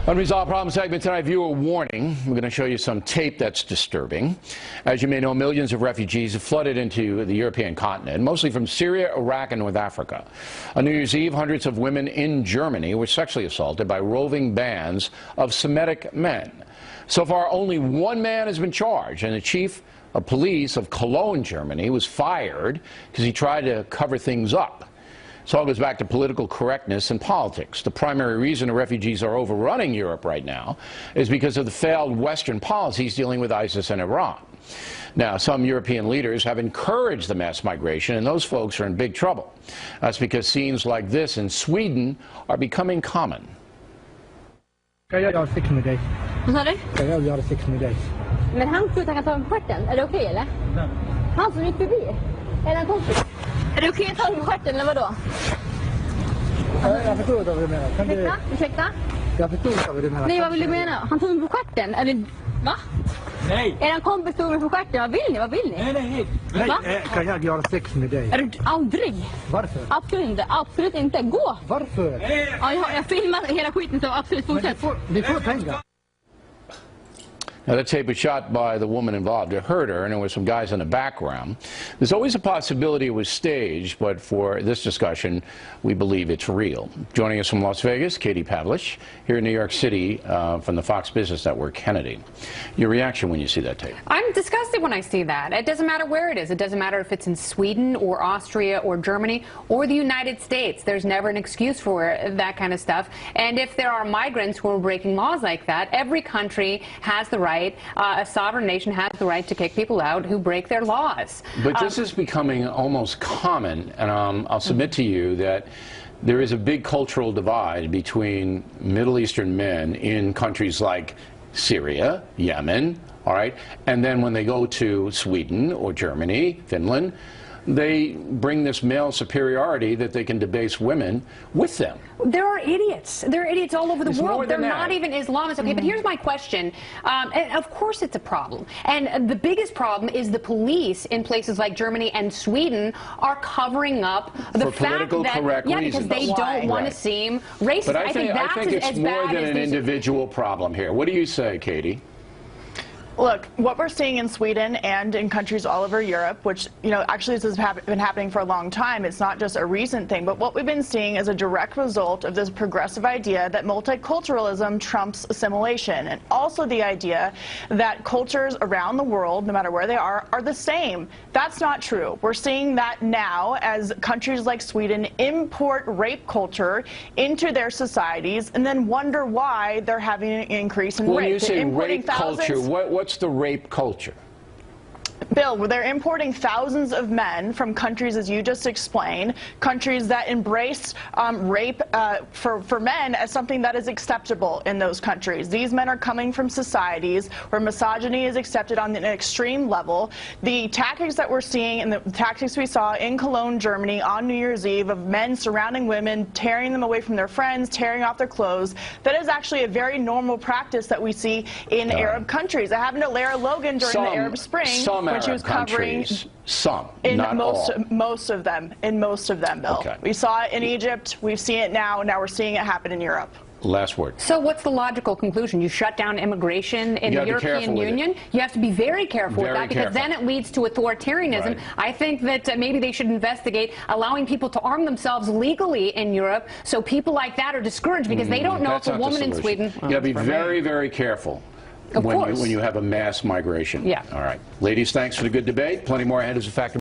Unresolved Problems segment tonight, viewer warning. We're going to show you some tape that's disturbing. As you may know, millions of refugees have flooded into the European continent, mostly from Syria, Iraq, and North Africa. On New Year's Eve, hundreds of women in Germany were sexually assaulted by roving bands of Semitic men. So far, only one man has been charged, and the chief of police of Cologne, Germany, was fired because he tried to cover things up. This all goes back to political correctness and politics. The primary reason the refugees are overrunning Europe right now is because of the failed Western policies dealing with ISIS and Iran. Now, some European leaders have encouraged the mass migration, and those folks are in big trouble. That's because scenes like this in Sweden are becoming common. Jag har sex med dig. Vad sa du? Jag vill ha sex med dig. Men han tror att han kan ta en på stjärten. Är det okej eller? Nej. Han som gick förbi. Är det en kompis? Är det okej att ta en på stjärten eller vadå? Jag förstår vad du menar. Ursäkta? Jag förstår vad du menar. Nej, vad vill du mena? Han tog mig på stjärten. Är det... Va? Nej. Är det en kompis tog mig på stjärten? Vad vill ni? Vad vill ni? Nej. Va? Kan jag göra sex med dig? Är du aldrig? Varför? Absolut inte. Absolut inte. Gå! Varför? Ja, jag filmar hela skiten så absolut fortsätt. Ni får pengar. Now, that tape was shot by the woman involved. It hurt her, and there were some guys in the background. There's always a possibility it was staged, but for this discussion, we believe it's real. Joining us from Las Vegas, Pavlich, here in New York City from the Fox Business Network, Kennedy. Your reaction when you see that tape? I'm disgusted when I see that. It doesn't matter where it is. It doesn't matter if it's in Sweden or Austria or Germany or the United States. There's never an excuse for that kind of stuff. And if there are migrants who are breaking laws like that, every country has the right, a sovereign nation has the right to kick people out who break their laws. But this is becoming almost common, and I'll submit to you that there is a big cultural divide between Middle Eastern men in countries like Syria, Yemen, all right, and then when they go to Sweden or Germany, Finland, they bring this male superiority that they can debase women with them. There are idiots. There are idiots all over the world. They're not even Islamists. Okay, but here's my question. And of course it's a problem. And the biggest problem is the police in places like Germany and Sweden are covering up the fact that, because they don't want to seem racist. But I think it's more than an individual problem here. What do you say, Katie? Look, what we're seeing in Sweden and in countries all over Europe, which, actually this has been happening for a long time. It's not just a recent thing, but what we've been seeing is a direct result of this progressive idea that multiculturalism trumps assimilation, and also the idea that cultures around the world, no matter where they are the same. That's not true. We're seeing that now as countries like Sweden import rape culture into their societies and then wonder why they're having an increase in rape. When you say rape culture, what's the rape culture? Bill, they're importing thousands of men from countries, as you just explained, countries that embrace rape for men as something that is acceptable in those countries. These men are coming from societies where misogyny is accepted on an extreme level. The tactics that we're seeing and the tactics we saw in Cologne, Germany on New Year's Eve of men surrounding women, tearing them away from their friends, tearing off their clothes, that is actually a very normal practice that we see in Arab countries. It happened to Lara Logan during the Arab Spring. When she was covering most of them, Bill. Okay. We saw it in Egypt, we've seen it now we're seeing it happen in Europe. Last word. So what's the logical conclusion? You shut down immigration in the European Union? You have to be very careful with that, because then it leads to authoritarianism. Right. I think that maybe they should investigate allowing people to arm themselves legally in Europe, so people like that are discouraged because they don't know if a woman in Sweden... You got to be very, very careful. When you have a mass migration. Yeah. All right. Ladies, thanks for the good debate. Plenty more ahead as a fact.